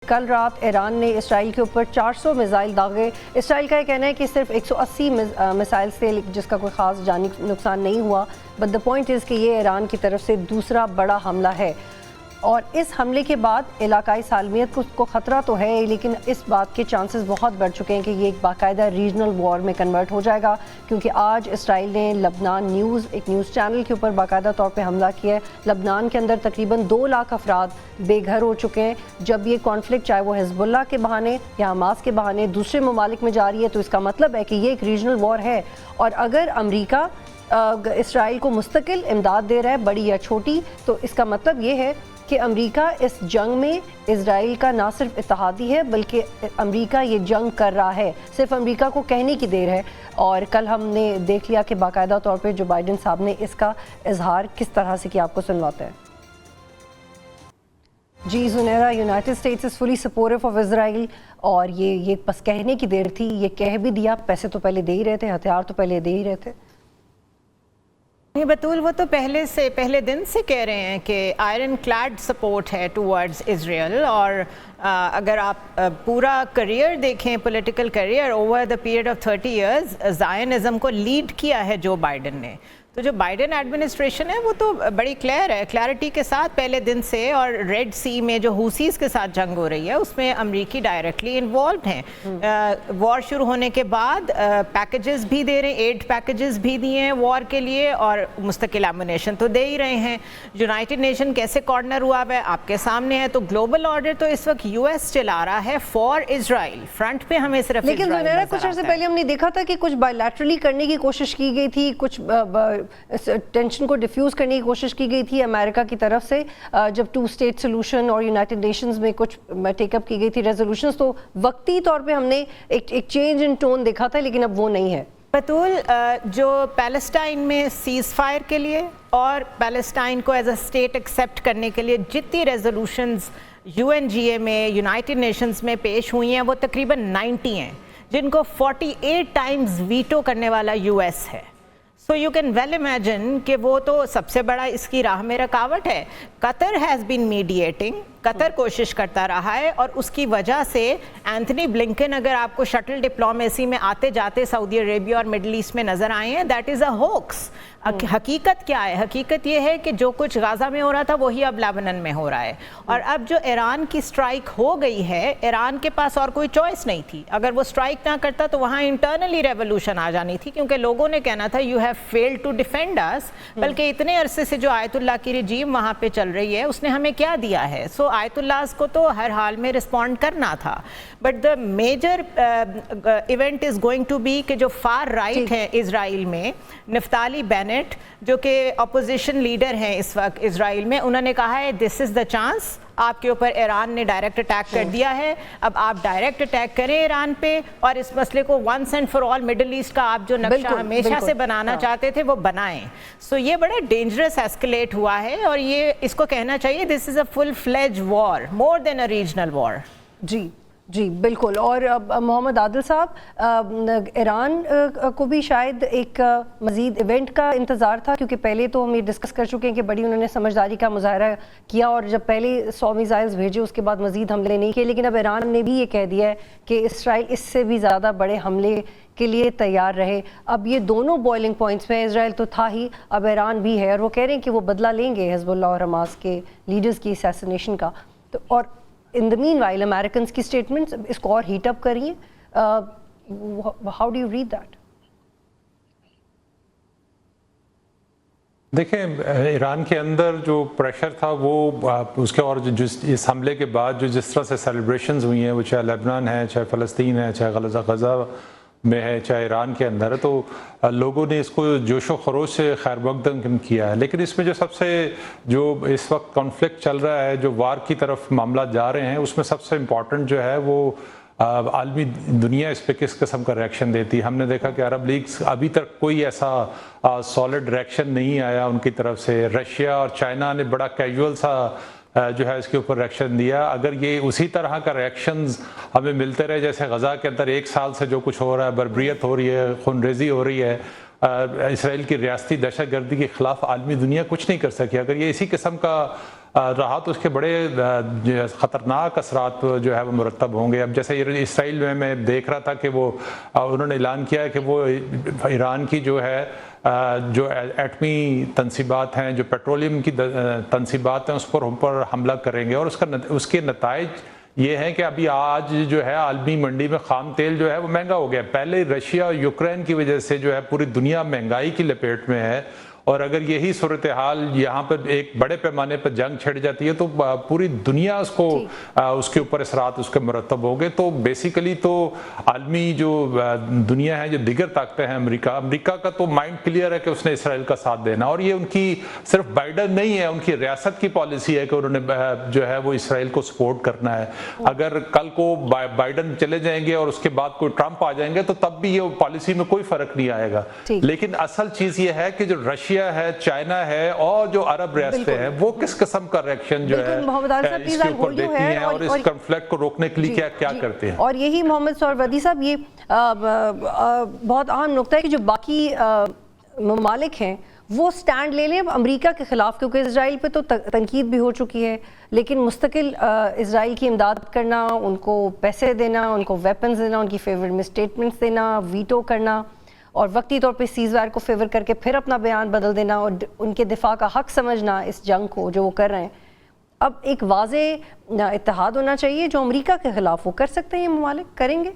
कल रात ईरान ने इसराइल के ऊपर 400 मिसाइल दागे। इसराइल का कहना है कि सिर्फ 180 मिसाइल से जिसका कोई ख़ास जानी नुकसान नहीं हुआ, बट द पॉइंट इज़ कि ये ईरान की तरफ से दूसरा बड़ा हमला है और इस हमले के बाद इलाकाई सालमियत को ख़तरा तो है, लेकिन इस बात के चांसेस बहुत बढ़ चुके हैं कि ये एक बाकायदा रीजनल वॉर में कन्वर्ट हो जाएगा, क्योंकि आज इसराइल ने लबनान न्यूज़ एक न्यूज़ चैनल के ऊपर बाकायदा तौर पे हमला किया है। लबनान के अंदर तकरीबन 2 लाख अफराद बेघर हो चुके हैं। जब ये कॉन्फ्लिक्ट चाहे वो हिजबुल्लाह के बहाने या हमास के बहाने दूसरे ममालिक में जा रही है, तो इसका मतलब है कि ये एक रीजनल वॉर है। और अगर अमरीका इसराइल को मुस्तकिल इमदाद दे रहा है, बड़ी या छोटी, तो इसका मतलब ये है कि अमेरिका इस जंग में इजराइल का ना सिर्फ इत्तेहादी है, बल्कि अमेरिका ये जंग कर रहा है। सिर्फ अमेरिका को कहने की देर है। और कल हमने देख लिया कि बाकायदा तौर पे जो बाइडेन साहब ने इसका इजहार किस तरह से किया, आपको सुनवाते हैं। जी Junaira, United States is fully supportive of Israel, और ये बस कहने की देर थी, ये कह भी दिया। पैसे तो पहले दे ही रहे थे, हथियार तो पहले दे ही रहे थे। नहीं बतूल, वो तो पहले दिन से कह रहे हैं कि आयरन क्लैड सपोर्ट है टूवर्ड्स इजराइल। और अगर आप पूरा करियर देखें, political career over the period of 30 years, Zionism को लीड किया है जो बाइडेन ने। तो जो बाइडेन एडमिनिस्ट्रेशन है वो तो बड़ी क्लियर है, क्लैरिटी के साथ पहले दिन से। और रेड सी में जो हुसीज़ के साथ जंग हो रही है उसमें अमरीकी डायरेक्टली इन्वॉल्व हैं। वॉर शुरू होने के बाद पैकेजेस भी दे रहे हैं, एड पैकेजेस भी दिए हैं वॉर के लिए, और मुस्तकिल एमुनेशन तो दे ही रहे हैं। यूनाइटेड नेशन कैसे कॉर्नर हुआ है आपके सामने है। तो ग्लोबल ऑर्डर तो इस वक्त यूएस चला रहा है फॉर इजराइल, फ्रंट पे हमें सिर्फ। लेकिन कुछ अर्से पहले हमने देखा था कि कुछ बायलैटरली करने की कोशिश की गई थी, कुछ टेंशन को डिफ्यूज़ करने की कोशिश की गई थी अमेरिका की तरफ से, जब 2 स्टेट सोल्यूशन और यूनाइटेड नेशंस में कुछ टेकअप की गई थी रेजोल्यूशंस। तो वक्ती तौर पे हमने एक चेंज इन टोन देखा था, लेकिन अब वो नहीं है। बतूल, जो पैलेस्टाइन में सीज़ फायर के लिए और पैलेस्टाइन को एज अ स्टेट एक्सेप्ट करने के लिए जितनी रेजोल्यूशंस UNGA में, यूनाइटेड नेशंस में पेश हुई हैं, वो तकरीबन 90 हैं, जिनको 48 टाइम्स वीटो करने वाला US है। So you can well imagine कि वो तो सबसे बड़ा इसकी राह में रुकावट है। Qatar has been mediating, Qatar कोशिश करता रहा है, और उसकी वजह से एंथनी ब्लिंकन अगर आपको शटल डिप्लोमेसी में आते जाते सऊदी अरेबिया और मिडल ईस्ट में नज़र आए हैं, दैट इज़ अ होक्स। हकीकत क्या है? हकीकत ये है कि जो कुछ गाज़ा में हो रहा था वही अब लेबनान में हो रहा है। और अब जो ईरान की स्ट्राइक हो गई है, ईरान के पास और कोई चॉइस नहीं थी। अगर वो स्ट्राइक ना करता तो वहाँ इंटरनली रेवोल्यूशन आ जानी थी, क्योंकि लोगों ने कहना था you have failed to defend us. बल्कि इतने अरसे से जो आयतुल्लाह की रजीम वहाँ पे चल रही है, उसने हमें क्या दिया है? सो आयतुल्लाह को तो हर हाल में रिस्पॉन्ड करना था। But the major event is going to be कि जो फार राइट है इजराइल में, नफ्ताली बेनेट जो कि अपोजिशन लीडर हैं इस वक्त इजराइल में, उन्होंने कहा है दिस इज़ द चांस, आपके ऊपर ईरान ने डायरेक्ट अटैक कर दिया है, अब आप डायरेक्ट अटैक करें ईरान पे, और इस मसले को once and for all Middle East का आप जो नक्शा हमेशा से बनाना चाहते थे वो बनाएं। सो ये बड़ा डेंजरस एस्केलेट हुआ है, और ये इसको कहना चाहिए this is a full fledge war, more than a regional war. जी बिल्कुल। और मोहम्मद आदिल साहब, ईरान को भी शायद एक मज़ीद इवेंट का इंतज़ार था, क्योंकि पहले तो हम ये डिस्कस कर चुके हैं कि बड़ी उन्होंने समझदारी का मुजाहरा किया, और जब पहले 100 मिसाइल्स भेजे उसके बाद मज़ीद हमले नहीं किए। लेकिन अब ईरान ने भी ये कह दिया है कि इसराइल इससे भी ज़्यादा बड़े हमले के लिए तैयार रहे। अब ये दोनों बॉइलिंग पॉइंट्स में, इसराइल तो था ही, अब ईरान भी है, और वो कह रहे हैं कि वो बदला लेंगे हिजबुल्लाह और हमास के लीडर्स की असैसिनेशन का। तो और in the mean while American की स्टेटमेंट्स इसको और हीट अप करिए। How do you read that? देखें, ईरान के अंदर जो प्रेशर था वो उसके, और जो इस हमले के बाद जो जिस तरह से सेलिब्रेशंस हुई हैं, वो चाहे लेबनान है, चाहे फ़लस्तीन है, चाहे गज़ा में है, चाहे ईरान के अंदर है, तो लोगों ने इसको जोशो खरोश से खैर मकदम किया है। लेकिन इसमें जो इस वक्त कॉन्फ्लिक्ट चल रहा है, जो वार की तरफ मामला जा रहे हैं, उसमें सबसे इम्पॉर्टेंट जो है वो आलमी दुनिया इस पर किस किस्म का रिएक्शन देती है। हमने देखा कि अरब लीग अभी तक कोई ऐसा सॉलिड रिएक्शन नहीं आया उनकी तरफ से। रशिया और चाइना ने बड़ा कैजुअल सा जो है इसके ऊपर रिएक्शन दिया। अगर ये उसी तरह का रिएक्शंस हमें मिलते रहे, जैसे गज़ा के अंदर 1 साल से जो कुछ हो रहा है, बर्बरियत हो रही है, खूनरेज़ी हो रही है, इसराइल की रियासती दहशत गर्दी के ख़िलाफ़ आलमी दुनिया कुछ नहीं कर सकी। अगर ये इसी किस्म का रहा तो उसके बड़े ख़तरनाक असरात जो है वो मुरतब होंगे। अब जैसे इसराइल में मैं देख रहा था कि वो उन्होंने ऐलान किया है कि वो ईरान की जो है जो एटमी तनसीबात हैं, जो पेट्रोलियम की तनसीबात हैं, उस पर हमला करेंगे और उसके नताइज ये हैं कि अभी आज जो है आलमी मंडी में खाम तेल जो है वो महंगा हो गया। पहले रशिया और यूक्रेन की वजह से जो है पूरी दुनिया महंगाई की लपेट में है, और अगर यही सूरत हाल यहाँ पर एक बड़े पैमाने पर जंग छिड़ जाती है तो पूरी दुनिया उसके ऊपर असरात उसके मुरतब होंगे। तो बेसिकली तो आलमी जो दुनिया है, जो दिगर ताकतें हैं, अमेरिका का तो माइंड क्लियर है कि उसने इसराइल का साथ देना, और ये उनकी सिर्फ बाइडन नहीं है, उनकी रियासत की पॉलिसी है कि उन्होंने जो है वो इसराइल को सपोर्ट करना है। अगर कल को बाइडन चले जाएंगे और उसके बाद कोई ट्रंप आ जाएंगे तो तब भी ये पॉलिसी में कोई फर्क नहीं आएगा। लेकिन असल चीज ये है कि जो रशिया है, चाइना है और जो अरब रियासतें हैं वो किस किस्म का रिएक्शन जो है इसके ऊपर देती हैं और इस कॉन्फ्लिक्ट को रोकने के लिए क्या करते हैं। और यही मोहम्मद सोहरवर्दी साहब, ये बहुत अहम नुक्ता है कि जो बाकी ममालिक हैं वो स्टैंड ले लें अब अमेरिका के खिलाफ, क्योंकि इसराइल पे तो तनकीद भी हो चुकी है, लेकिन मुस्तकिल इसराइल की इमदाद करना, उनको पैसे देना, उनको वेपन्स देना, उनकी फेवर में स्टेटमेंट्स देना, वीटो करना और वक्ती तौर पे सीज़फायर को फेवर करके फिर अपना बयान बदल देना और उनके दिफा का हक समझना इस जंग को जो वो कर रहे हैं। अब एक वाज़े इत्तेहाद होना चाहिए जो अमेरिका के खिलाफ वो कर सकते हैं, ये ममालिक करेंगे।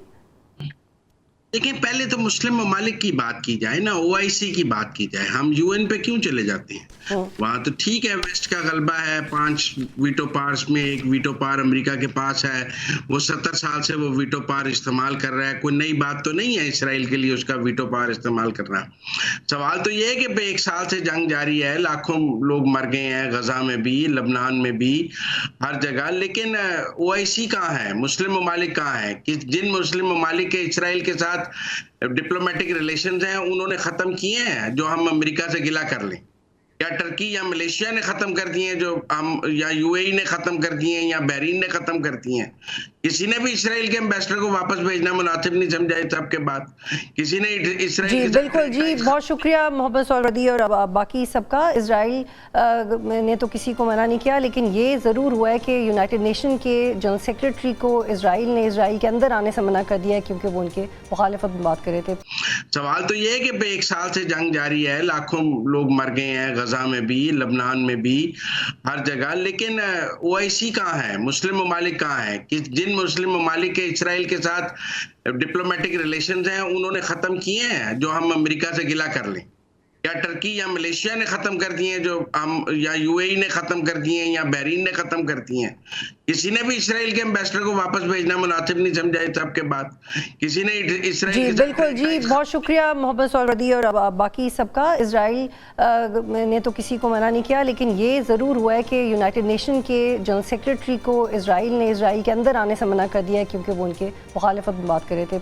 देखिए, पहले तो मुस्लिम ममालिक की बात की जाए ना, OIC की बात की जाए। हम UN पे क्यों चले जाते हैं? वहां तो ठीक है, वेस्ट का गलबा है, 5 वीटो पार्स में 1 वीटो पार अमेरिका के पास है। वो 70 साल से वो वीटो पार इस्तेमाल कर रहा है, कोई नई बात तो नहीं है इसराइल के लिए उसका वीटो पार इस्तेमाल करना। सवाल तो ये है कि 1 साल से जंग जारी है, लाखों लोग मर गए हैं, गजा में भी, लबनान में भी, हर जगह। लेकिन OIC कहाँ है? मुस्लिम ममालिक कहाँ है? कि जिन मुस्लिम ममालिक के इसराइल के साथ डिप्लोमेटिक रिलेशंस हैं उन्होंने खत्म किए हैं, जो हम अमेरिका से गिला कर लें? या टर्की या मलेशिया ने खत्म कर दिए हैं, जो हम, या UAE ने खत्म कर दिए हैं, या बहरीन ने खत्म कर दिए हैं? किसी ने भी इसराइल के एम्बेसडर को वापस भेजना मुनासिब नहीं समझा इस सब के बाद। किसी ने इसराइल जी बिल्कुल जी, बहुत शुक्रिया मोहम्मद सोहरवर्दी और बाकी सबका। इसराइल ने तो किसी को मना नहीं किया, लेकिन ये ज़रूर हुआ है कि यूनाइटेड नेशन के जनरल सेक्रेटरी को इसराइल ने इसराइल के अंदर आने से मना कर दिया है, क्योंकि वो उनके मुखालिफत में बात कर रहे थे। सवाल तो ये है कि 1 साल से जंग जारी है, लाखों लोग मर गए हैं, गजा में भी, लबनान में भी, हर जगह। लेकिन OIC कहाँ है? मुस्लिम ममालिक कहाँ है? कि जिन मुस्लिम ममालिक के इसराइल के साथ डिप्लोमेटिक रिलेशंस हैं उन्होंने खत्म किए हैं, जो हम अमेरिका से गिला कर लें? या टर्की या मलेशिया ने खत्म कर दिए हैं, जो हम, या UAE ने खत्म कर दिए हैं, या बहरीन ने खत्म कर दिए हैं? किसी ने भी इसराइल के एम्बेसडर को वापस भेजना मुनासिब नहीं समझा इस सब के बाद। किसी ने इसराइल जी बिल्कुल जी, बहुत शुक्रिया मोहम्मद सोहरवर्दी और बाकी सबका। इसराइल ने तो किसी को मना नहीं किया, लेकिन ये ज़रूर हुआ है कि यूनाइटेड नेशन के जनरल सेक्रेटरी को इसराइल ने इसराइल के अंदर आने से मना कर दिया है, क्योंकि वो उनके मुखालिफत में बात कर रहे थे।